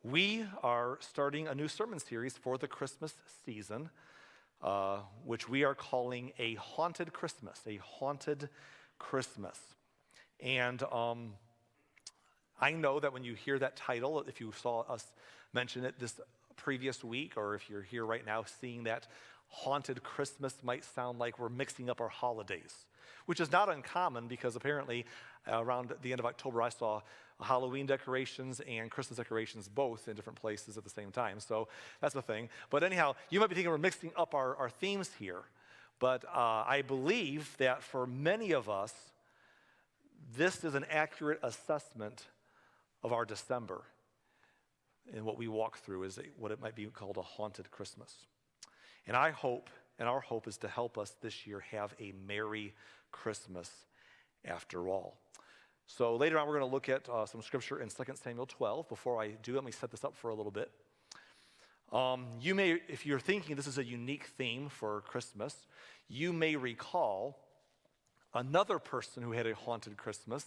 We are starting a new sermon series for the Christmas season, which we are calling A Haunted Christmas, A Haunted Christmas. And I know that when you hear that title, if you saw us mention it this previous week, or if you're here right now seeing that Haunted Christmas might sound like we're mixing up our holidays, which is not uncommon because apparently around the end of October I saw Halloween decorations and Christmas decorations both in different places at the same time. So that's the thing. But anyhow, you might be thinking we're mixing up our themes here. But I believe that for many of us, this is an accurate assessment of our December. And what we walk through is what it might be called a haunted Christmas. And our hope is to help us this year have a Merry Christmas after all. So later on, we're going to look at some scripture in 2 Samuel 12. Before I do, let me set this up for a little bit. You may, if you're thinking this is a unique theme for Christmas, you may recall another person who had a haunted Christmas,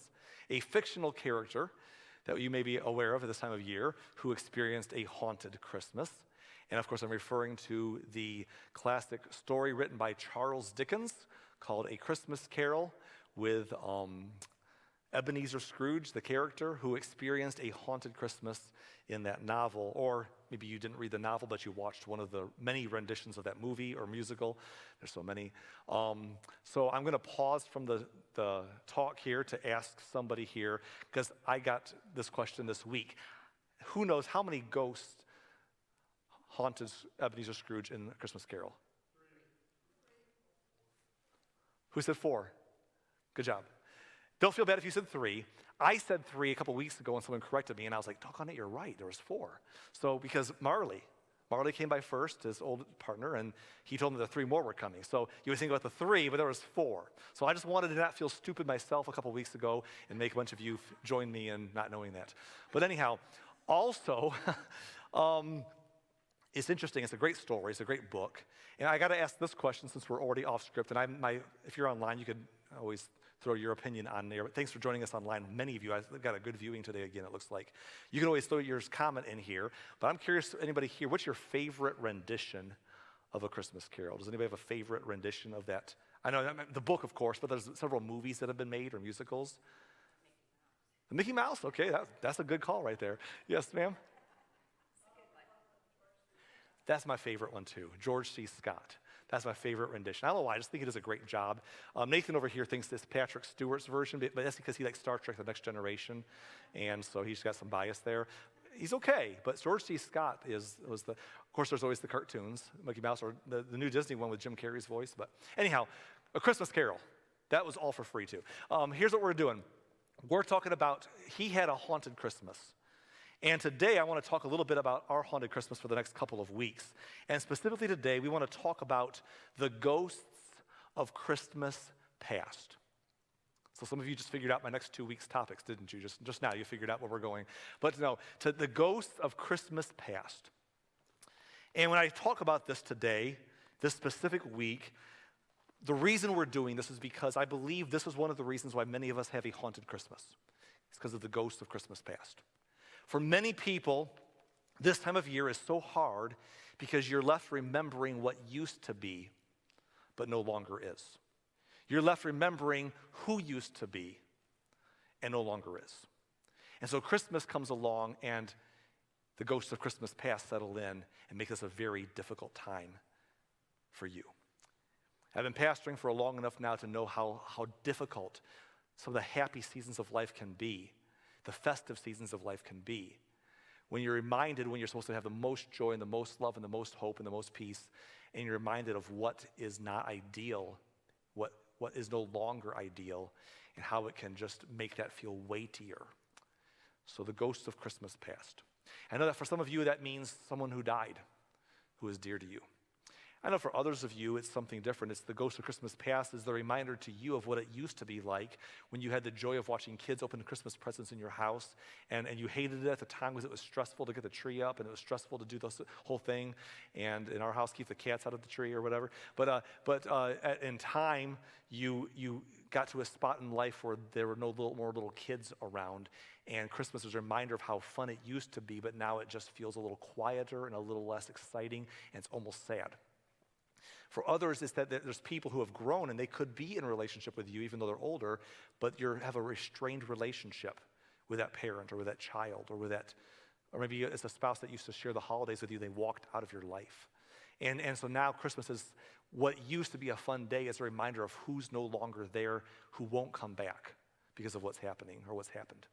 a fictional character that you may be aware of at this time of year who experienced a haunted Christmas. And of course, I'm referring to the classic story written by Charles Dickens called A Christmas Carol with Ebenezer Scrooge, the character who experienced a haunted Christmas in that novel. Or maybe you didn't read the novel, but you watched one of the many renditions of that movie or musical. There's so many. So I'm going to pause from the talk here to ask somebody here, because I got this question this week. Who knows how many ghosts haunted Ebenezer Scrooge in A Christmas Carol? 3. Who said 4? Good job. Don't feel bad if you said 3. I said 3 a couple weeks ago and someone corrected me, and I was like, doggone it, you're right, there was 4. So because Marley came by first, his old partner, and he told me the 3 more were coming. So you would think about the 3, but there was 4. So I just wanted to not feel stupid myself a couple weeks ago and make a bunch of you join me in not knowing that. But anyhow, also, it's interesting. It's a great story. It's a great book. And I got to ask this question since we're already off script. And if you're online, you could always throw your opinion on there. But thanks for joining us online. Many of you, I've got a good viewing today again, it looks like. You can always throw your comment in here. But I'm curious, anybody here, what's your favorite rendition of A Christmas Carol? Does anybody have a favorite rendition of that? I know the book, of course, but there's several movies that have been made or musicals. Mickey Mouse. Okay, that's a good call right there. Yes, ma'am? That's my favorite one too, George C. Scott. That's my favorite rendition. I don't know why, I just think he does a great job. Nathan over here thinks this Patrick Stewart's version, but that's because he likes Star Trek: The Next Generation, and so he's got some bias there. He's okay, but George C. Scott was the, of course there's always the cartoons, Mickey Mouse, or the new Disney one with Jim Carrey's voice, but anyhow, A Christmas Carol. That was all for free too. Here's what we're doing. We're talking about, he had a haunted Christmas. And today I want to talk a little bit about our haunted Christmas for the next couple of weeks. And specifically today, we want to talk about the ghosts of Christmas past. So some of you just figured out my next 2 weeks' topics, didn't you? Just now you figured out where we're going. But no, to the ghosts of Christmas past. And when I talk about this today, this specific week, the reason we're doing this is because I believe this is one of the reasons why many of us have a haunted Christmas. It's because of the ghosts of Christmas past. For many people, this time of year is so hard because you're left remembering what used to be, but no longer is. You're left remembering who used to be and no longer is. And so Christmas comes along and the ghosts of Christmas past settle in and make this a very difficult time for you. I've been pastoring for long enough now to know how difficult some of the happy seasons of life can be. The festive seasons of life can be. When you're reminded when you're supposed to have the most joy and the most love and the most hope and the most peace, and you're reminded of what is not ideal, what is no longer ideal, and how it can just make that feel weightier. So the ghosts of Christmas past. I know that for some of you that means someone who died, who is dear to you. I know for others of you, it's something different. It's the Ghost of Christmas Past is the reminder to you of what it used to be like when you had the joy of watching kids open Christmas presents in your house, and you hated it at the time because it was stressful to get the tree up, and it was stressful to do the whole thing, and in our house, keep the cats out of the tree or whatever. But in time, you got to a spot in life where there were no more little kids around, and Christmas is a reminder of how fun it used to be, but now it just feels a little quieter and a little less exciting, and it's almost sad. For others, it's that there's people who have grown and they could be in a relationship with you even though they're older, but you have a restrained relationship with that parent or with that child or or maybe it's a spouse that used to share the holidays with you, they walked out of your life. And so now Christmas is what used to be a fun day is a reminder of who's no longer there, who won't come back because of what's happening or what's happened.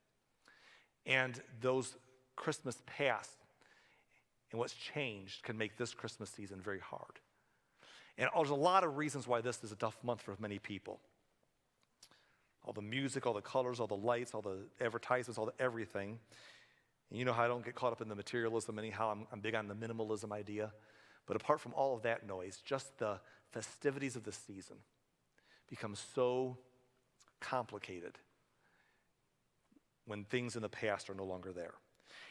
And those Christmas past and what's changed can make this Christmas season very hard. And there's a lot of reasons why this is a tough month for many people. All the music, all the colors, all the lights, all the advertisements, all the everything. And you know how I don't get caught up in the materialism anyhow. I'm big on the minimalism idea. But apart from all of that noise, just the festivities of the season become so complicated when things in the past are no longer there.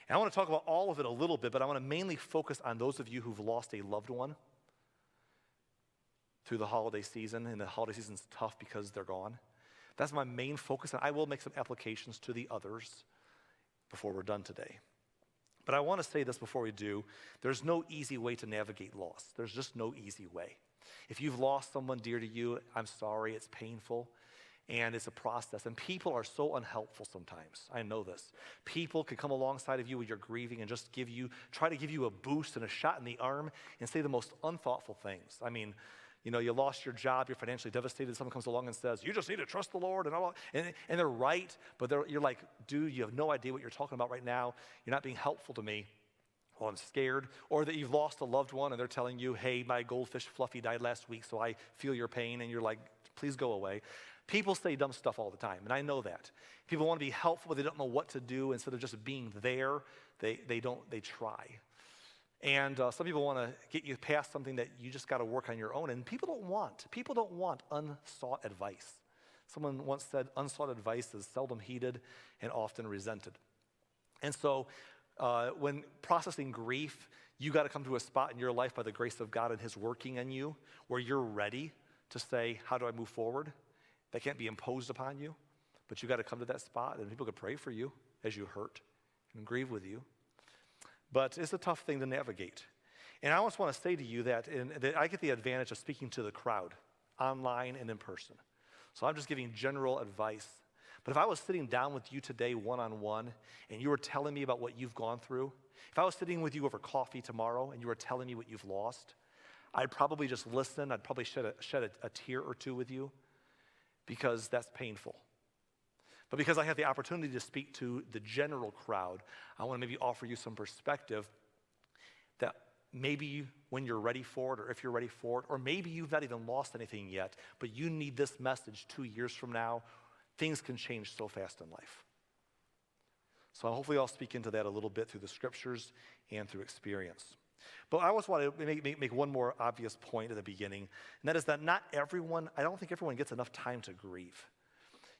And I want to talk about all of it a little bit, but I want to mainly focus on those of you who've lost a loved one through the holiday season, and the holiday season's tough because they're gone. That's my main focus, and I will make some applications to the others before we're done today. But I want to say this before we do. There's no easy way to navigate loss. There's just no easy way. If you've lost someone dear to you, I'm sorry, it's painful, and it's a process. And people are so unhelpful sometimes. I know this. People can come alongside of you when you're grieving and just try to give you a boost and a shot in the arm and say the most unthoughtful things. I mean, you know, you lost your job, you're financially devastated, someone comes along and says, you just need to trust the Lord, and they're right, but you're like, dude, you have no idea what you're talking about right now. You're not being helpful to me. Well, I'm scared. Or that you've lost a loved one and they're telling you, hey, my goldfish Fluffy died last week, so I feel your pain, and you're like, please go away. People say dumb stuff all the time, and I know that. People want to be helpful, but they don't know what to do. Instead of just being there, they try. And some people want to get you past something that you just got to work on your own. And people don't want unsought advice. Someone once said, unsought advice is seldom heeded and often resented. And so when processing grief, you got to come to a spot in your life by the grace of God and his working in you where you're ready to say, how do I move forward? That can't be imposed upon you, but you got to come to that spot, and people could pray for you as you hurt and grieve with you. But it's a tough thing to navigate. And I always want to say to you that I get the advantage of speaking to the crowd, online and in person. So I'm just giving general advice. But if I was sitting down with you today one-on-one, and you were telling me about what you've gone through, if I was sitting with you over coffee tomorrow and you were telling me what you've lost, I'd probably just listen. I'd probably shed a tear or two with you because that's painful. But because I have the opportunity to speak to the general crowd, I want to maybe offer you some perspective that maybe when you're ready for it, or if you're ready for it, or maybe you've not even lost anything yet, but you need this message 2 years from now. Things can change so fast in life. So hopefully I'll speak into that a little bit through the scriptures and through experience. But I always want to make one more obvious point at the beginning, and that is that I don't think everyone gets enough time to grieve.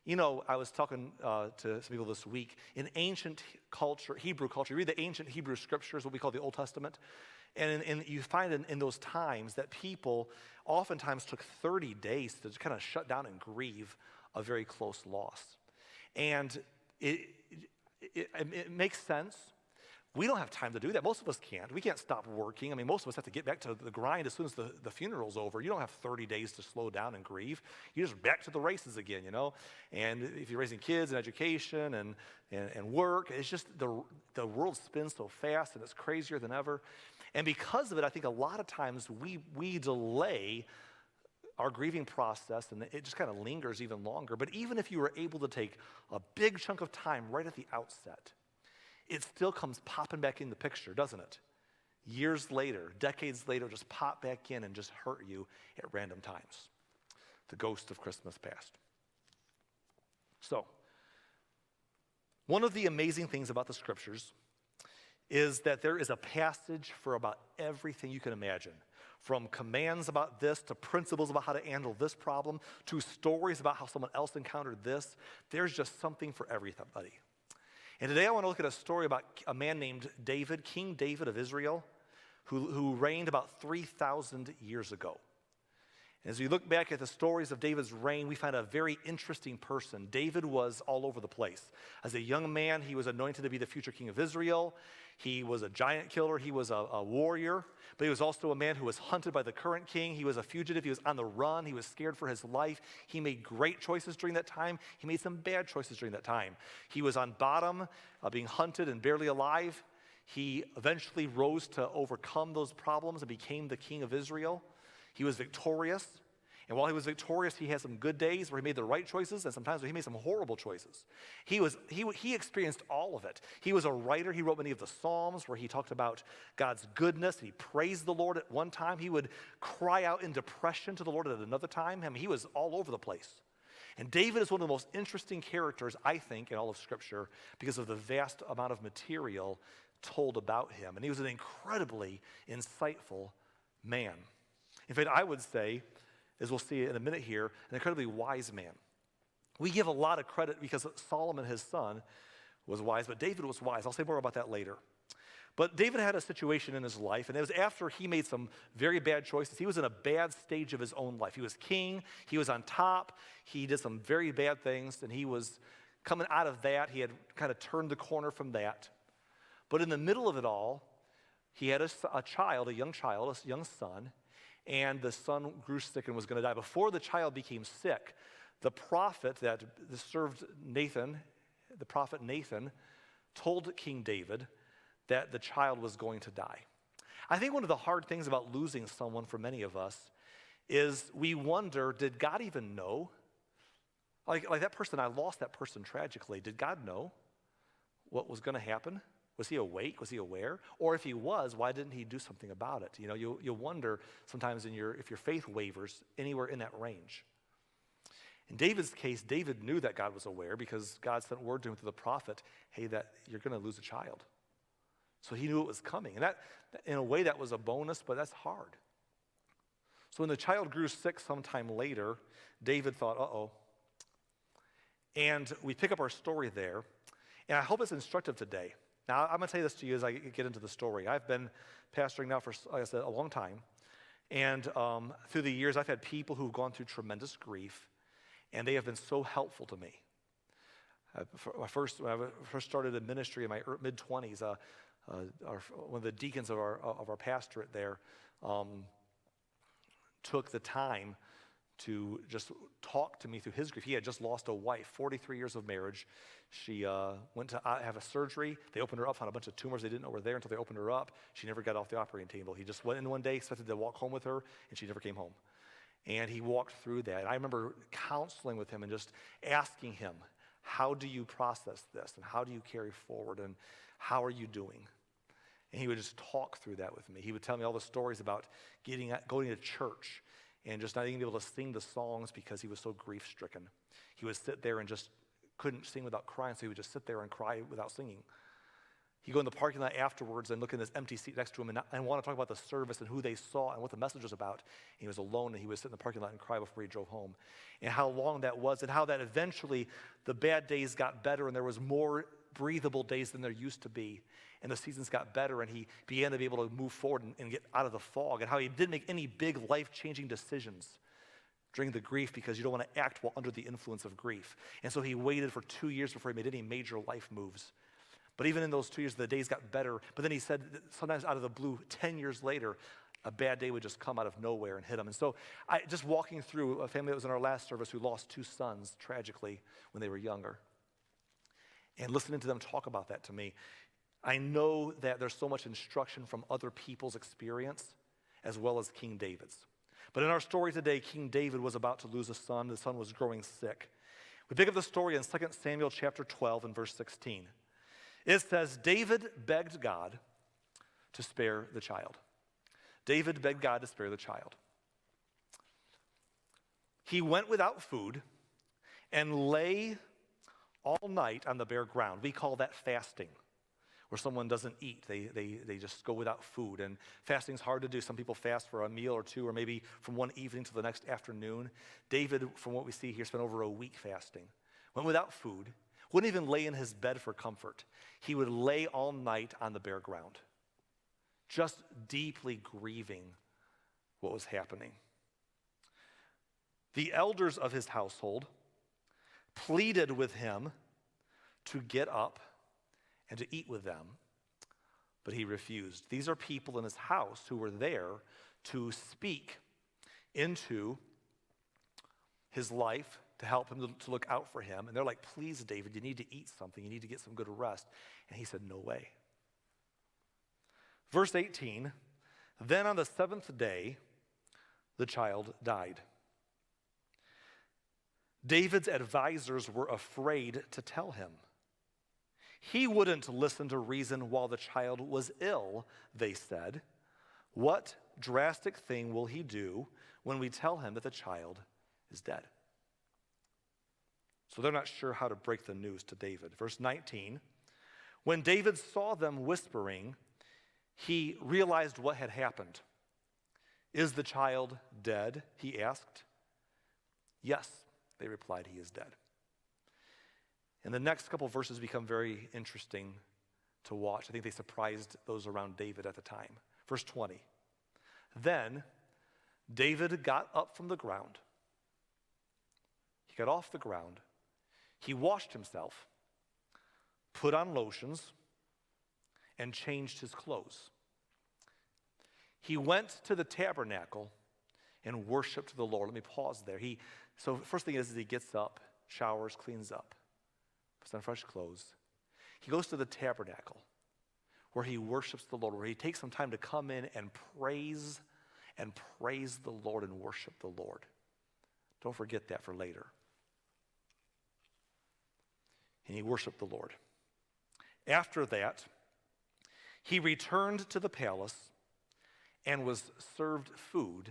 You know, I was talking to some people this week. In ancient culture, Hebrew culture, you read the ancient Hebrew scriptures, what we call the Old Testament, and you find in those times that people oftentimes took 30 days to kind of shut down and grieve a very close loss. And it makes sense. We don't have time to do that. Most of us can't. We can't stop working. I mean, most of us have to get back to the grind as soon as the funeral's over. You don't have 30 days to slow down and grieve. You're just back to the races again, you know? And if you're raising kids and education and work, it's just the world spins so fast and it's crazier than ever. And because of it, I think a lot of times we delay our grieving process, and it just kind of lingers even longer. But even if you were able to take a big chunk of time right at the outset, it still comes popping back in the picture, doesn't it? Years later, decades later, just pop back in and just hurt you at random times. The ghost of Christmas past. So, one of the amazing things about the scriptures is that there is a passage for about everything you can imagine. from commands about this to principles about how to handle this problem to stories about how someone else encountered this. There's just something for everybody. And today I want to look at a story about a man named David, King David of Israel, who reigned about 3,000 years ago. As we look back at the stories of David's reign, we find a very interesting person. David was all over the place. As a young man, he was anointed to be the future king of Israel. He was a giant killer. He was a warrior. But he was also a man who was hunted by the current king. He was a fugitive. He was on the run. He was scared for his life. He made great choices during that time. He made some bad choices during that time. He was on bottom, being hunted and barely alive. He eventually rose to overcome those problems and became the king of Israel. He was victorious. And while he was victorious, he had some good days where he made the right choices, and sometimes where he made some horrible choices. He experienced all of it. He was a writer. He wrote many of the Psalms where he talked about God's goodness. He praised the Lord at one time. He would cry out in depression to the Lord at another time. I mean, he was all over the place. And David is one of the most interesting characters, I think, in all of Scripture because of the vast amount of material told about him. And he was an incredibly insightful man. In fact, I would say, as we'll see in a minute here, an incredibly wise man. We give a lot of credit because Solomon, his son, was wise, but David was wise. I'll say more about that later. But David had a situation in his life, and it was after he made some very bad choices. He was in a bad stage of his own life. He was king. He was on top. He did some very bad things, and he was coming out of that. He had kind of turned the corner from that. But in the middle of it all, he had a young son, and the son grew sick and was going to die. Before the child became sick, the prophet that served Nathan, the prophet Nathan, told King David that the child was going to die. I think one of the hard things about losing someone for many of us is we wonder, did God even know? Like that person, I lost that person tragically. Did God know what was going to happen? Was he awake? Was he aware? Or if he was, why didn't he do something about it? You know, you'll wonder sometimes if your faith wavers anywhere in that range. In David's case, David knew that God was aware because God sent word to him through the prophet, hey, that you're going to lose a child. So he knew it was coming. And that, in a way, that was a bonus, but that's hard. So when the child grew sick sometime later, David thought, uh-oh. And we pick up our story there. And I hope it's instructive today. Now, I'm going to tell you this to you as I get into the story. I've been pastoring now for, like I said, a long time. And through the years, I've had people who've gone through tremendous grief, and they have been so helpful to me. When I first started in ministry in my mid-20s, one of the deacons of our pastorate there took the time to just talk to me through his grief. He had just lost a wife, 43 years of marriage. She went to have a surgery. They opened her up, found a bunch of tumors they didn't know were there until they opened her up. She never got off the operating table. He just went in one day, expected to walk home with her, and she never came home. And he walked through that. And I remember counseling with him and just asking him, how do you process this? And how do you carry forward? And how are you doing? And he would just talk through that with me. He would tell me all the stories about going to church and just not even be able to sing the songs because he was so grief-stricken. He would sit there and just couldn't sing without crying, so he would just sit there and cry without singing. He'd go in the parking lot afterwards and look in this empty seat next to him and want to talk about the service and who they saw and what the message was about. And he was alone, and he would sit in the parking lot and cry before he drove home. And how long that was, and how that eventually the bad days got better, and there was more breathable days than there used to be. And the seasons got better, and he began to be able to move forward and get out of the fog, and how he didn't make any big life-changing decisions during the grief because you don't want to act while under the influence of grief. And so he waited for 2 years before he made any major life moves. But even in those 2 years, the days got better. But then he said that sometimes out of the blue, 10 years later, a bad day would just come out of nowhere and hit him. And so just walking through a family that was in our last service who lost 2 sons tragically when they were younger, and listening to them talk about that to me, I know that there's so much instruction from other people's experience as well as King David's. But in our story today, King David was about to lose a son. The son was growing sick. We pick up the story in 2 Samuel chapter 12 and verse 16. It says, David begged God to spare the child. David begged God to spare the child. He went without food and lay all night on the bare ground. We call that fasting, where someone doesn't eat. They just go without food. And fasting's hard to do. Some people fast for a meal or two, or maybe from one evening to the next afternoon. David, from what we see here, spent over a week fasting. Went without food. Wouldn't even lay in his bed for comfort. He would lay all night on the bare ground, just deeply grieving what was happening. The elders of his household pleaded with him to get up and to eat with them, but he refused. These are people in his house who were there to speak into his life, to help him, to look out for him. And they're like, please, David, you need to eat something. You need to get some good rest. And he said, no way. Verse 18, then on the seventh day, the child died. David's advisors were afraid to tell him. He wouldn't listen to reason while the child was ill, they said. What drastic thing will he do when we tell him that the child is dead? So they're not sure how to break the news to David. Verse 19, when David saw them whispering, he realized what had happened. Is the child dead? He asked. Yes, they replied, he is dead. And the next couple verses become very interesting to watch. I think they surprised those around David at the time. Verse 20, then David got up from the ground. He got off the ground. He washed himself, put on lotions, and changed his clothes. He went to the tabernacle and worshiped the Lord. Let me pause there. So first thing is he gets up, showers, cleans up, puts on fresh clothes. He goes to the tabernacle where he worships the Lord, where he takes some time to come in and praise the Lord and worship the Lord. Don't forget that for later. And he worshiped the Lord. After that, he returned to the palace and was served food,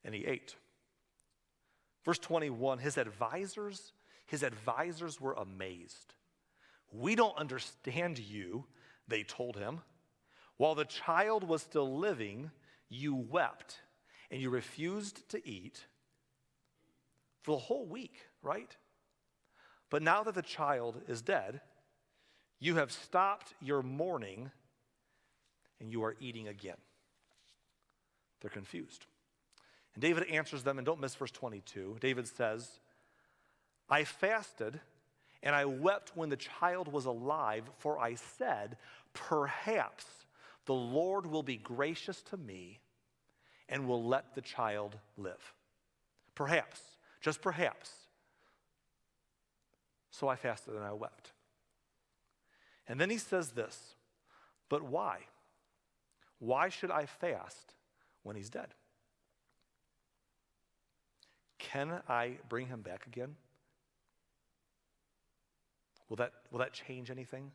and he ate. Verse 21, his advisors were amazed. We don't understand you, they told him. While the child was still living, you wept, and you refused to eat for the whole week, right? But now that the child is dead, you have stopped your mourning, and you are eating again. They're confused. And David answers them, and don't miss verse 22. David says, I fasted and I wept when the child was alive, for I said, perhaps the Lord will be gracious to me and will let the child live. Perhaps, just perhaps. So I fasted and I wept. And then he says this, but why? Why should I fast when he's dead? Can I bring him back again? Will that change anything?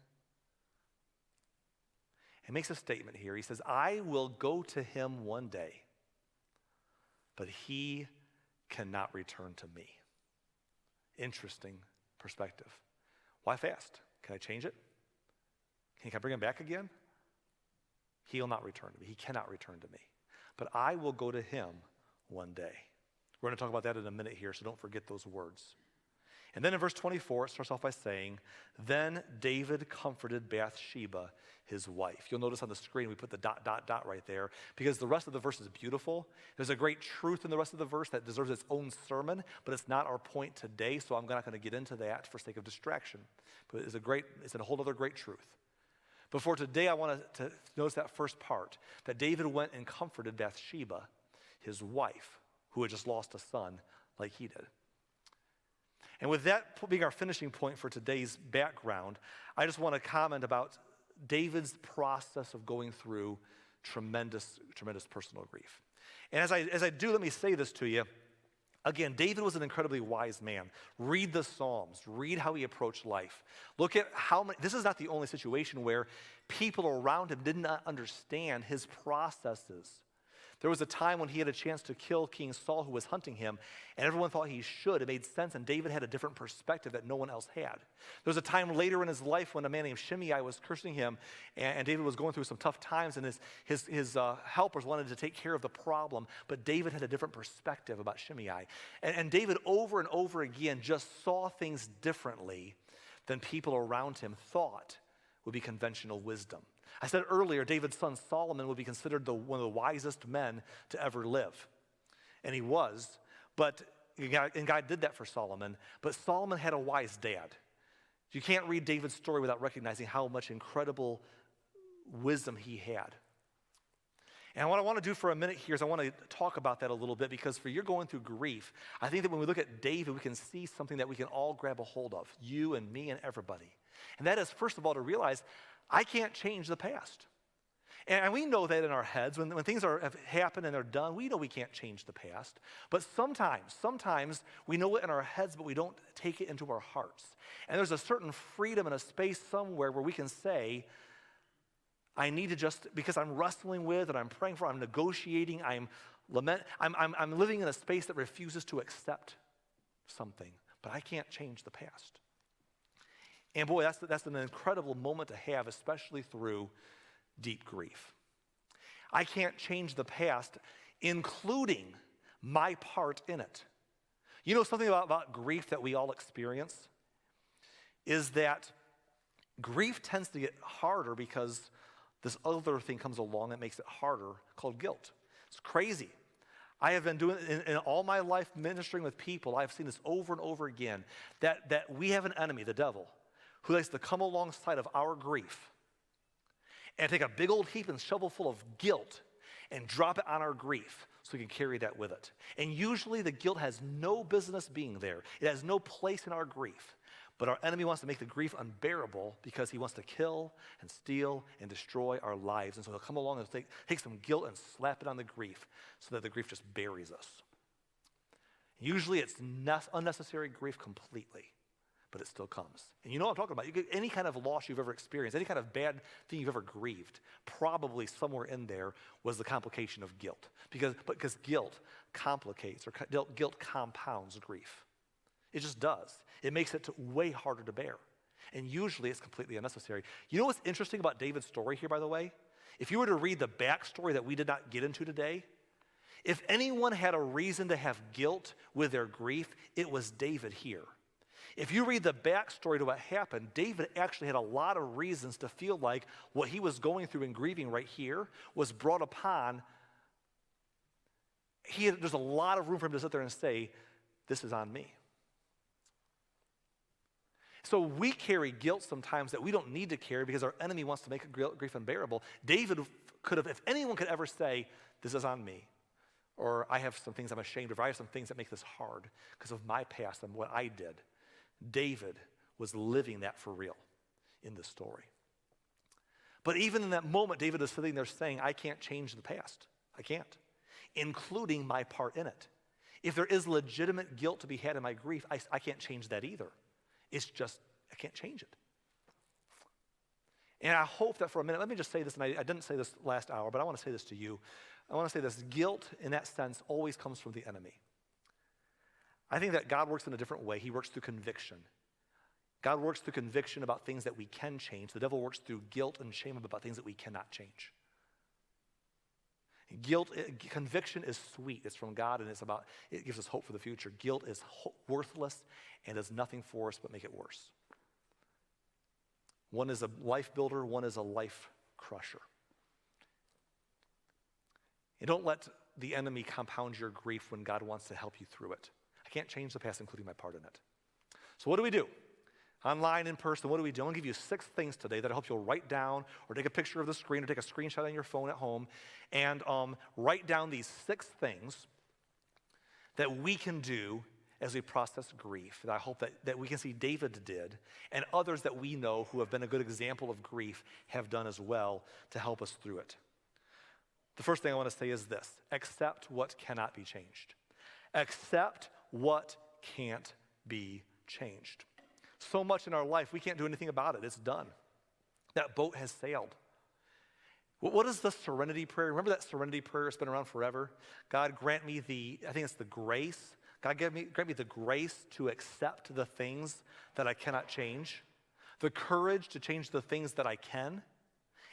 He makes a statement here. He says, I will go to him one day, but he cannot return to me. Interesting perspective. Why fast? Can I change it? Can I bring him back again? He'll not return to me. He cannot return to me. But I will go to him one day. We're going to talk about that in a minute here, so don't forget those words. And then in verse 24, it starts off by saying, then David comforted Bathsheba, his wife. You'll notice on the screen we put the ... right there because the rest of the verse is beautiful. There's a great truth in the rest of the verse that deserves its own sermon, but it's not our point today, so I'm not going to get into that for sake of distraction. But it's a whole other great truth. But for today, I want to notice that first part, that David went and comforted Bathsheba, his wife, who had just lost a son like he did. And with that being our finishing point for today's background, I just want to comment about David's process of going through tremendous personal grief. And as I do, let me say this to you. Again, David was an incredibly wise man. Read the Psalms. Read how he approached life. Look at how many, this is not the only situation where people around him did not understand his processes. There was a time when he had a chance to kill King Saul who was hunting him, and everyone thought he should. It made sense, and David had a different perspective that no one else had. There was a time later in his life when a man named Shimei was cursing him, and David was going through some tough times, and his helpers wanted to take care of the problem, but David had a different perspective about Shimei. And David over and over again just saw things differently than people around him thought would be conventional wisdom. I said earlier, David's son Solomon would be considered one of the wisest men to ever live. And he was, and God did that for Solomon, but Solomon had a wise dad. You can't read David's story without recognizing how much incredible wisdom he had. And what I want to do for a minute here is I want to talk about that a little bit, because for you're going through grief, I think that when we look at David, we can see something that we can all grab a hold of, you and me and everybody. And that is, first of all, to realize I can't change the past. And we know that in our heads. When things have happened and they're done, we know we can't change the past. But sometimes we know it in our heads, but we don't take it into our hearts. And there's a certain freedom and a space somewhere where we can say, I need to just, because I'm wrestling with and I'm praying for, I'm negotiating, I'm living in a space that refuses to accept something, but I can't change the past. And boy, that's an incredible moment to have, especially through deep grief. I can't change the past, including my part in it. You know something about grief that we all experience is that grief tends to get harder because this other thing comes along that makes it harder, called guilt. It's crazy. I have been doing in all my life ministering with people. I've seen this over and over again, that we have an enemy, the devil, who likes to come alongside of our grief and take a big old heap and shovel full of guilt and drop it on our grief so we can carry that with it. And usually the guilt has no business being there. It has no place in our grief. But our enemy wants to make the grief unbearable because he wants to kill and steal and destroy our lives. And so he'll come along and take some guilt and slap it on the grief so that the grief just buries us. Usually it's unnecessary grief completely, but it still comes. And you know what I'm talking about. You get any kind of loss you've ever experienced, any kind of bad thing you've ever grieved, probably somewhere in there was the complication of guilt. Because guilt complicates, or guilt compounds grief. It just does. It makes it way harder to bear. And usually it's completely unnecessary. You know what's interesting about David's story here, by the way? If you were to read the backstory that we did not get into today, if anyone had a reason to have guilt with their grief, it was David here. If you read the backstory to what happened, David actually had a lot of reasons to feel like what he was going through and grieving right here was brought upon. There's a lot of room for him to sit there and say, this is on me. So we carry guilt sometimes that we don't need to carry because our enemy wants to make grief unbearable. David could have, if anyone could ever say, this is on me, or I have some things I'm ashamed of, or I have some things that make this hard because of my past and what I did, David was living that for real in the story. But even in that moment, David is sitting there saying, I can't change the past. I can't, including my part in it. If there is legitimate guilt to be had in my grief, I can't change that either. It's just, I can't change it. And I hope that for a minute, let me just say this, and I didn't say this last hour, but I want to say this to you. I want to say this, guilt in that sense always comes from the enemy. I think that God works in a different way. He works through conviction. God works through conviction about things that we can change. The devil works through guilt and shame about things that we cannot change. Conviction is sweet. It's from God, and it gives us hope for the future. Guilt is worthless and does nothing for us but make it worse. One is a life builder, one is a life crusher. And don't let the enemy compound your grief when God wants to help you through it. I can't change the past, including my part in it. So what do? Online, in person, what do? I'm going to give you 6 things today that I hope you'll write down or take a picture of the screen or take a screenshot on your phone at home and write down these 6 things that we can do as we process grief. And I hope that we can see David did and others that we know who have been a good example of grief have done as well to help us through it. The first thing I want to say is this: accept what cannot be changed. Accept what can't be changed. So much in our life, we can't do anything about it. It's done. That boat has sailed. What is the serenity prayer? Remember that serenity prayer? It's been around forever. God, grant me I think it's the grace. God, grant me the grace to accept the things that I cannot change, the courage to change the things that I can,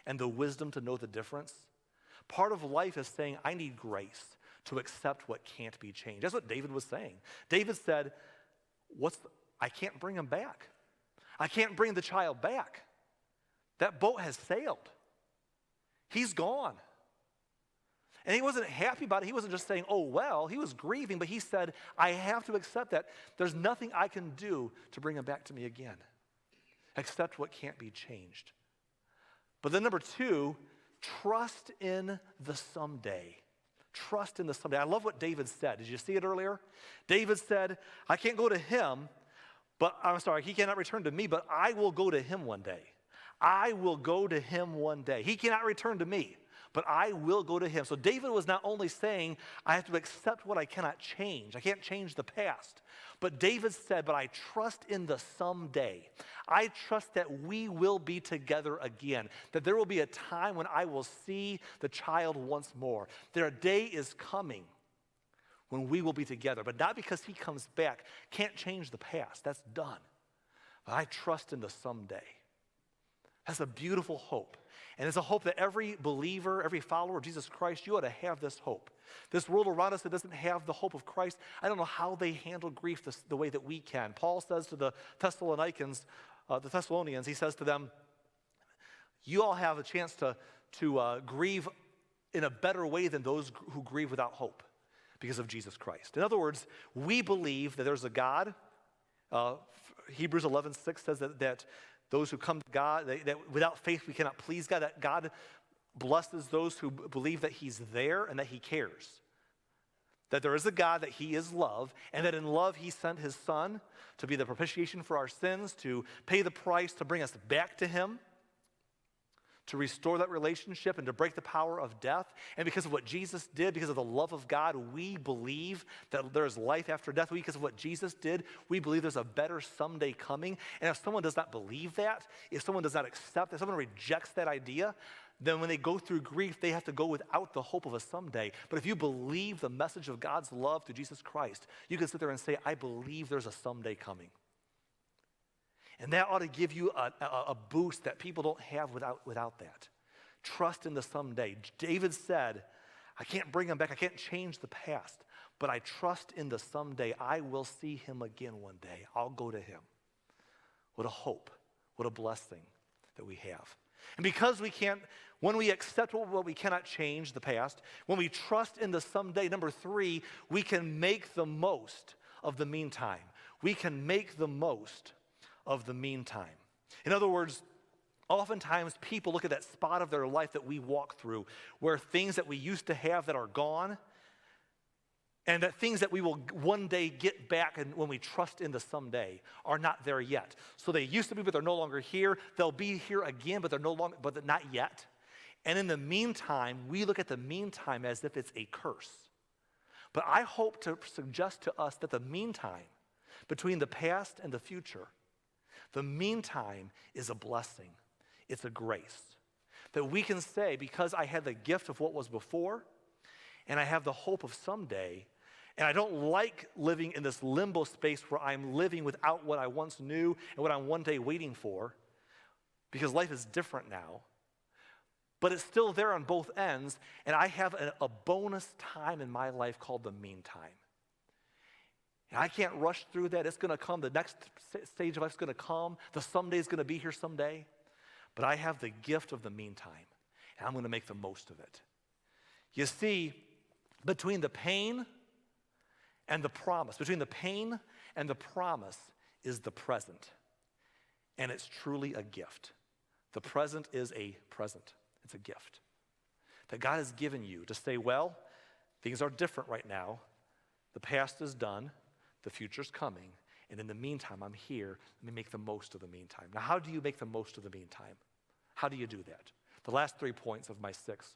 and the wisdom to know the difference. Part of life is saying, I need grace to accept what can't be changed. That's what David was saying. David said, I can't bring him back. I can't bring the child back. That boat has sailed. He's gone. And he wasn't happy about it. He wasn't just saying, oh, well, he was grieving, but he said, I have to accept that. There's nothing I can do to bring him back to me again. Accept what can't be changed. But then number 2, trust in the someday. Trust in the someday. I love what David said. Did you see it earlier? David said, I can't go to him, he cannot return to me, but I will go to him one day. I will go to him one day. He cannot return to me, but I will go to him. So David was not only saying, I have to accept what I cannot change. I can't change the past. But David said, but I trust in the someday. I trust that we will be together again, that there will be a time when I will see the child once more. Their day is coming when we will be together, but not because he comes back. Can't change the past. That's done. But I trust in the someday. That's a beautiful hope. And it's a hope that every believer, every follower of Jesus Christ, you ought to have this hope. This world around us that doesn't have the hope of Christ, I don't know how they handle grief the way that we can. Paul says to the Thessalonians, he says to them, you all have a chance to grieve in a better way than those who grieve without hope because of Jesus Christ. In other words, we believe that there's a God. Hebrews 11:6 says that those who come to God, that without faith we cannot please God, that God blesses those who believe that he's there and that he cares. That there is a God, that he is love, and that in love he sent his son to be the propitiation for our sins, to pay the price to bring us back to him, to restore that relationship and to break the power of death. And because of what Jesus did, because of the love of God, we believe that there is life after death. Because of what Jesus did, we believe there's a better someday coming. And if someone does not believe that, if someone does not accept, if someone rejects that idea, then when they go through grief, they have to go without the hope of a someday. But if you believe the message of God's love through Jesus Christ, you can sit there and say, I believe there's a someday coming. And that ought to give you a boost that people don't have without that. Trust in the someday. David said, I can't bring him back. I can't change the past. But I trust in the someday. I will see him again one day. I'll go to him. What a hope. What a blessing that we have. And because we can't, when we accept what we cannot change, the past, when we trust in the someday, number 3, we can make the most of the meantime. We can make the most of the meantime. In other words, oftentimes people look at that spot of their life that we walk through where things that we used to have that are gone and that things that we will one day get back and when we trust in the someday are not there yet. So they used to be, but they're no longer here. They'll be here again, but they're not yet. And in the meantime, we look at the meantime as if it's a curse. But I hope to suggest to us that the meantime between the past and the future, the meantime is a blessing. It's a grace. That we can say, because I had the gift of what was before, and I have the hope of someday, and I don't like living in this limbo space where I'm living without what I once knew and what I'm one day waiting for, because life is different now. But it's still there on both ends, and I have a bonus time in my life called the meantime. And I can't rush through that. It's going to come. The next stage of life is going to come. The someday is going to be here someday. But I have the gift of the meantime, and I'm going to make the most of it. You see, between the pain and the promise, between the pain and the promise is the present. And it's truly a gift. The present is a present. It's a gift that God has given you to say, well, things are different right now. The past is done. The future's coming, and in the meantime, I'm here. Let me make the most of the meantime. Now, how do you make the most of the meantime? How do you do that? The last 3 points of my 6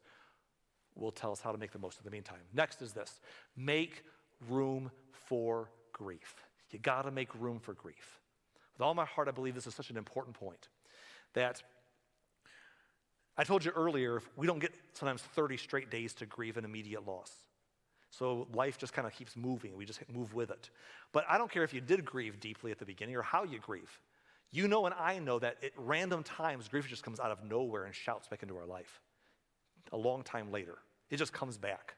will tell us how to make the most of the meantime. Next is this: make room for grief. You got to make room for grief. With all my heart, I believe this is such an important point that I told you earlier, we don't get sometimes 30 straight days to grieve an immediate loss. So life just kind of keeps moving. We just move with it. But I don't care if you did grieve deeply at the beginning or how you grieve. You know and I know that at random times, grief just comes out of nowhere and shouts back into our life. A long time later, it just comes back.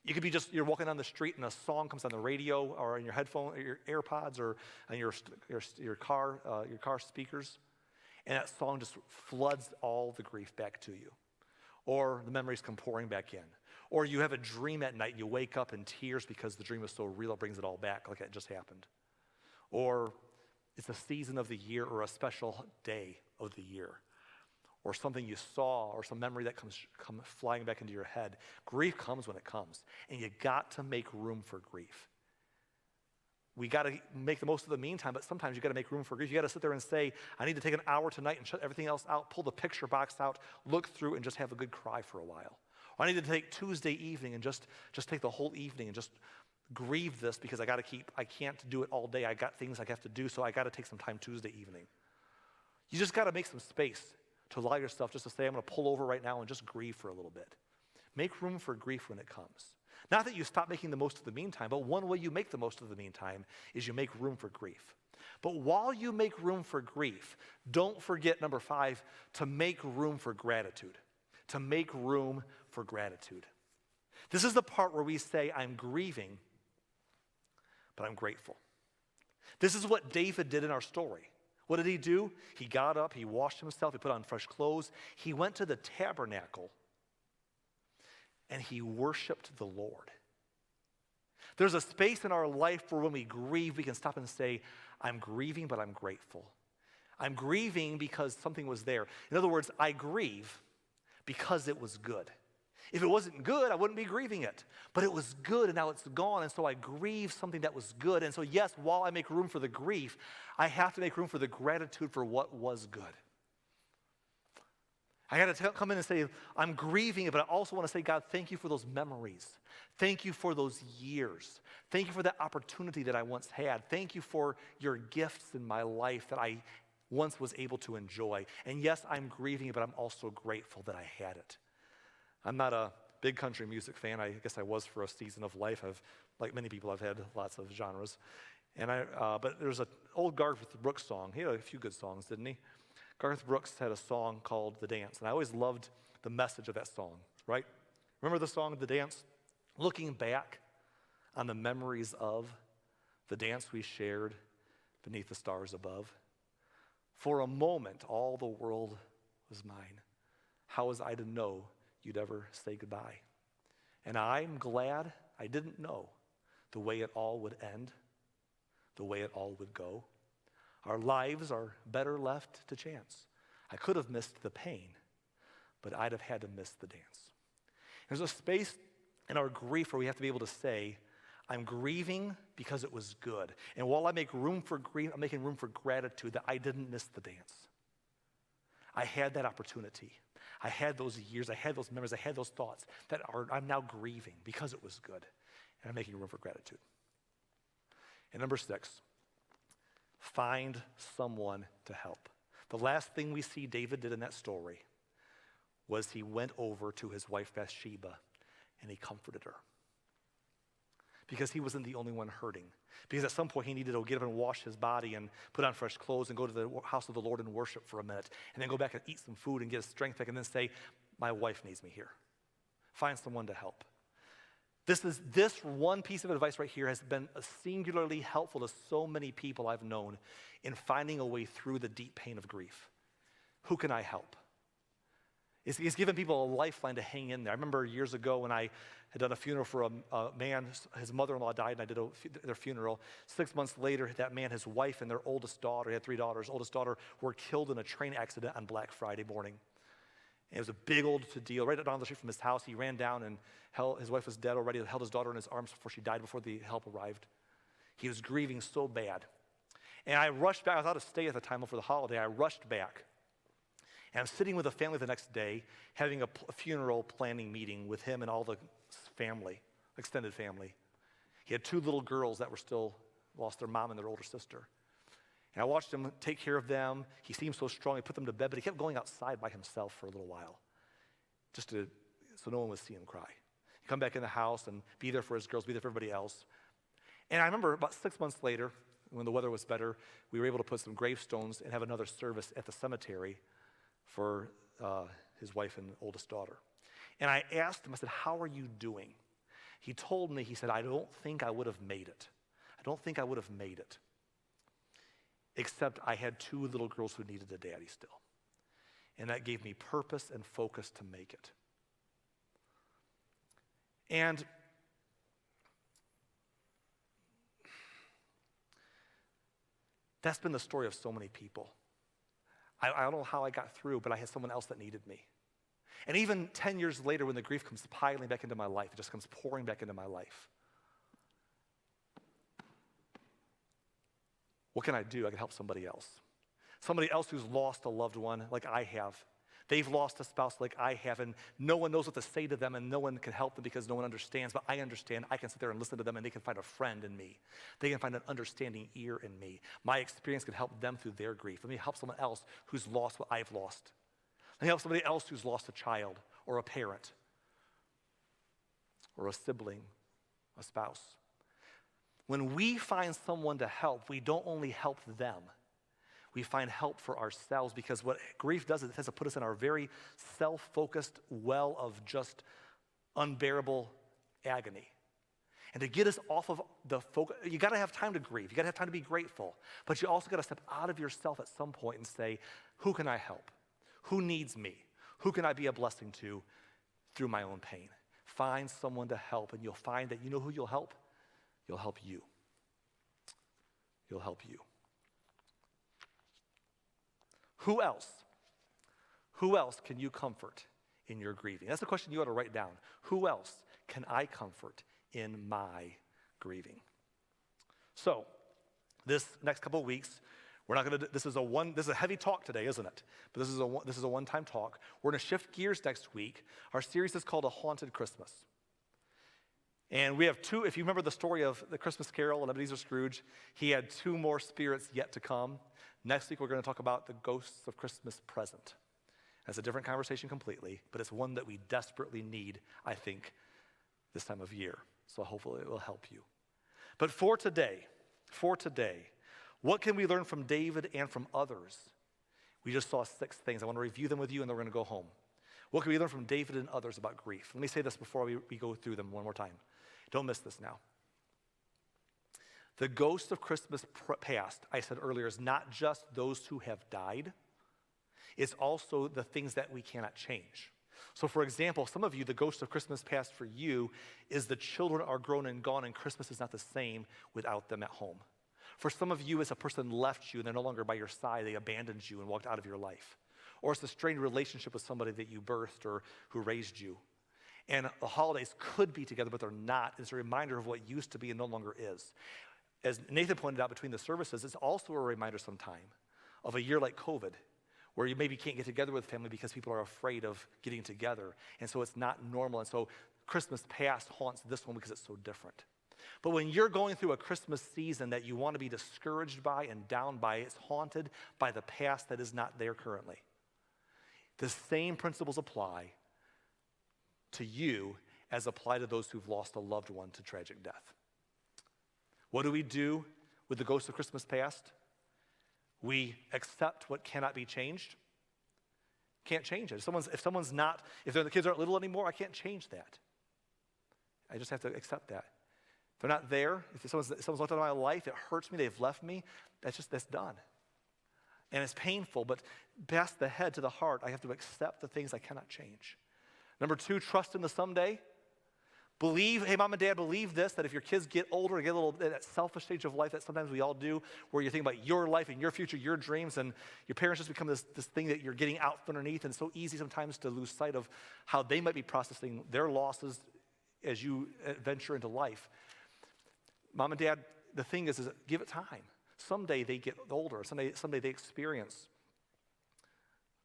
You could be you're walking down the street and a song comes on the radio or in your headphone, or your AirPods, or on your car speakers, and that song just floods all the grief back to you. Or the memories come pouring back in. Or you have a dream at night and you wake up in tears because the dream was so real, it brings it all back like it just happened. Or it's a season of the year or a special day of the year. Or something you saw or some memory that comes flying back into your head. Grief comes when it comes. And you got to make room for grief. We got to make the most of the meantime, but sometimes you got to make room for grief. You got to sit there and say, I need to take an hour tonight and shut everything else out, pull the picture box out, look through and just have a good cry for a while. Or I need to take Tuesday evening and just take the whole evening and just grieve this because I can't do it all day. I got things I have to do, so I got to take some time Tuesday evening. You just got to make some space to allow yourself just to say, I'm going to pull over right now and just grieve for a little bit. Make room for grief when it comes. Not that you stop making the most of the meantime, but one way you make the most of the meantime is you make room for grief. But while you make room for grief, don't forget, number 5, to make room for gratitude. To make room for gratitude. This is the part where we say, I'm grieving, but I'm grateful. This is what David did in our story. What did he do? He got up, he washed himself, he put on fresh clothes, he went to the tabernacle, and he worshiped the Lord. There's a space in our life where when we grieve, we can stop and say, I'm grieving, but I'm grateful. I'm grieving because something was there. In other words, I grieve because it was good. If it wasn't good, I wouldn't be grieving it. But it was good, and now it's gone, and so I grieve something that was good. And so yes, while I make room for the grief, I have to make room for the gratitude for what was good. I got to come in and say, I'm grieving it, but I also want to say, God, thank you for those memories. Thank you for those years. Thank you for that opportunity that I once had. Thank you for your gifts in my life that I once was able to enjoy. And yes, I'm grieving it, but I'm also grateful that I had it. I'm not a big country music fan. I guess I was for a season of life. Like many people, I've had lots of genres. But there's an old Garth Brooks song. He had a few good songs, didn't he? Garth Brooks had a song called The Dance, and I always loved the message of that song, right? Remember the song, The Dance? Looking back on the memories of the dance we shared beneath the stars above. For a moment, all the world was mine. How was I to know you'd ever say goodbye? And I'm glad I didn't know the way it all would end, the way it all would go. Our lives are better left to chance. I could have missed the pain, but I'd have had to miss the dance. There's a space in our grief where we have to be able to say, I'm grieving because it was good. And while I make room for grief, I'm making room for gratitude that I didn't miss the dance. I had that opportunity. I had those years, I had those memories, I had those thoughts that I'm now grieving because it was good. And I'm making room for gratitude. And number 6, find someone to help. The last thing we see David did in that story was he went over to his wife Bathsheba and he comforted her. Because he wasn't the only one hurting. Because at some point he needed to get up and wash his body and put on fresh clothes and go to the house of the Lord and worship for a minute. And then go back and eat some food and get his strength back and then say, my wife needs me here. Find someone to help. This one piece of advice right here has been singularly helpful to so many people I've known in finding a way through the deep pain of grief. Who can I help? It's given people a lifeline to hang in there. I remember years ago when I had done a funeral for a man, his mother-in-law died, and I did their funeral. 6 months later, that man, his wife, and their oldest daughter, he had 3 daughters, oldest daughter, were killed in a train accident on Black Friday morning. And it was a big old deal. Right down the street from his house, he ran down and his wife was dead already, held his daughter in his arms before she died, before the help arrived. He was grieving so bad. And I rushed back. I was out of state at the time for the holiday. I rushed back. And I'm sitting with the family the next day, having a funeral planning meeting with him and all the family, extended family. He had 2 little girls that were still lost their mom and their older sister. And I watched him take care of them. He seemed so strong. He put them to bed, but he kept going outside by himself for a little while, so no one would see him cry. He'd come back in the house and be there for his girls, be there for everybody else. And I remember about 6 months later, when the weather was better, we were able to put some gravestones and have another service at the cemetery for his wife and oldest daughter. And I asked him, I said, how are you doing? He told me, he said, I don't think I would have made it. I don't think I would have made it. Except I had 2 little girls who needed a daddy still. And that gave me purpose and focus to make it. And that's been the story of so many people. I don't know how I got through, but I had someone else that needed me. And even 10 years later, when the grief comes piling back into my life, it just comes pouring back into my life. What can I do? I can help somebody else. Somebody else who's lost a loved one like I have. They've lost a spouse like I have, and no one knows what to say to them, and no one can help them because no one understands, but I understand. I can sit there and listen to them, and they can find a friend in me. They can find an understanding ear in me. My experience can help them through their grief. Let me help someone else who's lost what I've lost. Let me help somebody else who's lost a child or a parent or a sibling, a spouse. When we find someone to help, we don't only help them, we find help for ourselves, because what grief does is it has to put us in our very self-focused well of just unbearable agony. And to get us off of the focus, you gotta have time to grieve, you gotta have time to be grateful, but you also gotta step out of yourself at some point and say, who can I help? Who needs me? Who can I be a blessing to through my own pain? Find someone to help, and you'll find that you know who you'll help? You'll help you. You'll help you. Who else? Who else can you comfort in your grieving? That's the question you ought to write down. Who else can I comfort in my grieving? So, this next couple of weeks, we're not going to. This is a heavy talk today, isn't it? But this is a one-time talk. We're going to shift gears next week. Our series is called A Haunted Christmas. And we have 2, if you remember the story of the Christmas Carol and Ebenezer Scrooge, he had 2 more spirits yet to come. Next week, we're going to talk about the ghosts of Christmas present. That's a different conversation completely, but it's one that we desperately need, I think, this time of year. So hopefully it will help you. But for today, what can we learn from David and from others? We just saw 6 things. I want to review them with you, and then we're going to go home. What can we learn from David and others about grief? Let me say this before we go through them one more time. Don't miss this now. The ghost of Christmas past, I said earlier, is not just those who have died. It's also the things that we cannot change. So for example, some of you, the ghost of Christmas past for you is the children are grown and gone, and Christmas is not the same without them at home. For some of you, it's a person left you and they're no longer by your side. They abandoned you and walked out of your life. Or it's a strained relationship with somebody that you birthed or who raised you. And the holidays could be together, but they're not. It's a reminder of what used to be and no longer is. As Nathan pointed out between the services, it's also a reminder sometime of a year like COVID, where you maybe can't get together with family because people are afraid of getting together. And so it's not normal. And so Christmas past haunts this one because it's so different. But when you're going through a Christmas season that you want to be discouraged by and down by, it's haunted by the past that is not there currently. The same principles apply to you as apply to those who've lost a loved one to tragic death. What do we do with the ghost of Christmas past? We accept what cannot be changed. Can't change it. If the kids aren't little anymore, I can't change that. I just have to accept that. If they're not there, if someone's left out of my life, it hurts me, they've left me, that's done. And it's painful, but past the head to the heart, I have to accept the things I cannot change. Number 2, trust in the someday. Believe, hey, mom and dad, believe this, that if your kids get older and get a little, that selfish stage of life that sometimes we all do, where you think about your life and your future, your dreams, and your parents just become this thing that you're getting out from underneath, and it's so easy sometimes to lose sight of how they might be processing their losses as you venture into life. Mom and dad, the thing is give it time. Someday they get older. Someday they experience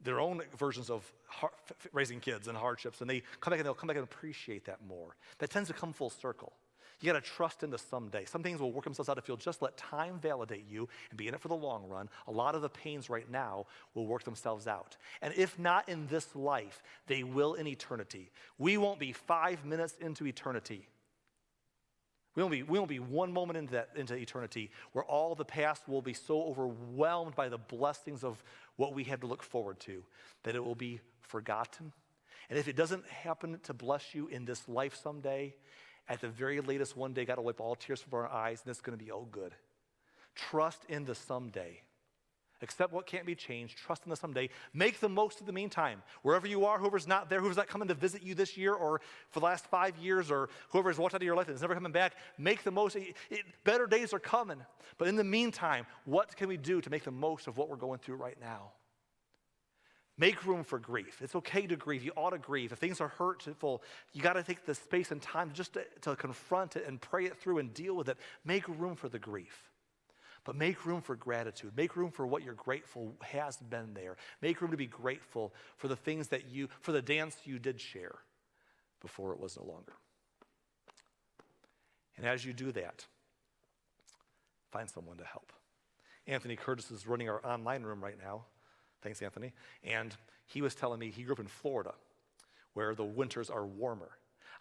their own versions of raising kids and hardships, and they'll come back and appreciate that more. That tends to come full circle. You got to trust into someday. Some things will work themselves out if you'll just let time validate you and be in it for the long run. A lot of the pains right now will work themselves out. And if not in this life, they will in eternity. We won't be 5 minutes into eternity. We won't be one moment into eternity where all the past will be so overwhelmed by the blessings of what we have to look forward to that it will be forgotten. And if it doesn't happen to bless you in this life someday, at the very latest, one day, God will wipe all tears from our eyes, and it's going to be all good. Trust in the someday. Accept what can't be changed. Trust in the someday. Make the most of the meantime. Wherever you are, whoever's not there, whoever's not coming to visit you this year or for the last 5 years, or whoever's walked out of your life and is never coming back, make the most. Better days are coming. But in the meantime, what can we do to make the most of what we're going through right now? Make room for grief. It's okay to grieve. You ought to grieve. If things are hurtful, you got to take the space and time just to confront it and pray it through and deal with it. Make room for the grief. But make room for gratitude. Make room for what you're grateful has been there. Make room to be grateful for the things for the dance you did share before it was no longer. And as you do that, find someone to help. Anthony Curtis is running our online room right now. Thanks, Anthony. And he was telling me he grew up in Florida, where the winters are warmer.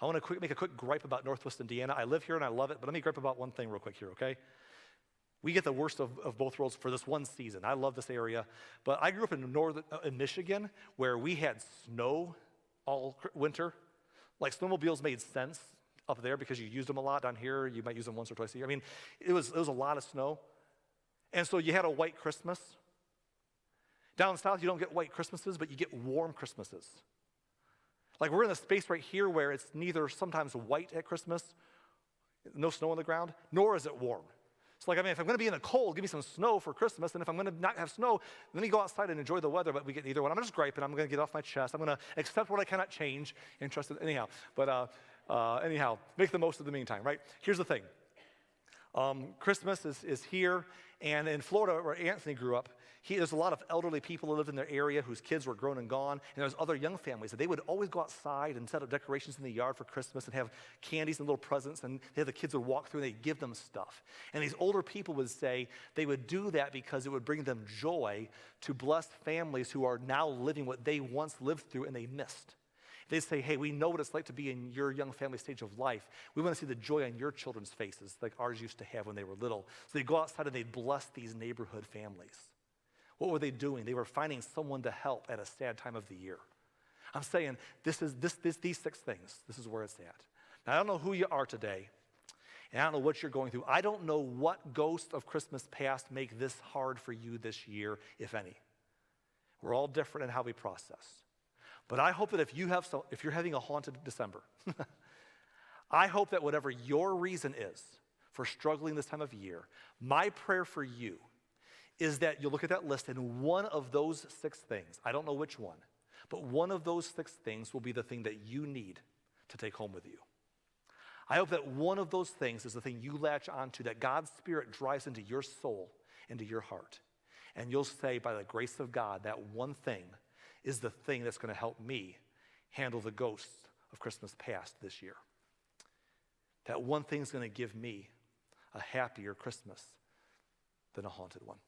I want to make a quick gripe about Northwest Indiana. I live here and I love it, but let me gripe about one thing real quick here, okay? We get the worst of both worlds for this one season. I love this area, but I grew up in Michigan, where we had snow all winter. Like, snowmobiles made sense up there because you used them a lot. Down here, you might use them once or twice a year. I mean, it was a lot of snow. And so you had a white Christmas. Down south, you don't get white Christmases, but you get warm Christmases. Like, we're in a space right here where it's neither sometimes white at Christmas, no snow on the ground, nor is it warm. So, like, I mean, if I'm going to be in the cold, give me some snow for Christmas, and if I'm going to not have snow, let me go outside and enjoy the weather, but we get neither one. I'm just griping. I'm going to get off my chest. I'm going to accept what I cannot change and trust it anyhow. But anyhow, make the most of the meantime, right? Here's the thing. Christmas is here, and in Florida, where Anthony grew up, there's a lot of elderly people who lived in their area whose kids were grown and gone, and there's other young families that they would always go outside and set up decorations in the yard for Christmas and have candies and little presents, and the kids would walk through and they'd give them stuff. And these older people would say they would do that because it would bring them joy to bless families who are now living what they once lived through and they missed. They say, hey, we know what it's like to be in your young family stage of life. We want to see the joy on your children's faces like ours used to have when they were little. So they'd go outside and they'd bless these neighborhood families. What were they doing? They were finding someone to help at a sad time of the year. I'm saying these 6 things, this is where it's at. Now, I don't know who you are today, and I don't know what you're going through. I don't know what ghosts of Christmas past make this hard for you this year, if any. We're all different in how we process. But I hope that if you're having a haunted December, I hope that whatever your reason is for struggling this time of year, my prayer for you is that you'll look at that list and one of those 6 things, I don't know which one, but one of those 6 things will be the thing that you need to take home with you. I hope that one of those things is the thing you latch onto, that God's Spirit drives into your soul, into your heart. And you'll say, by the grace of God, that one thing is the thing that's going to help me handle the ghosts of Christmas past this year. That one thing is going to give me a happier Christmas than a haunted one.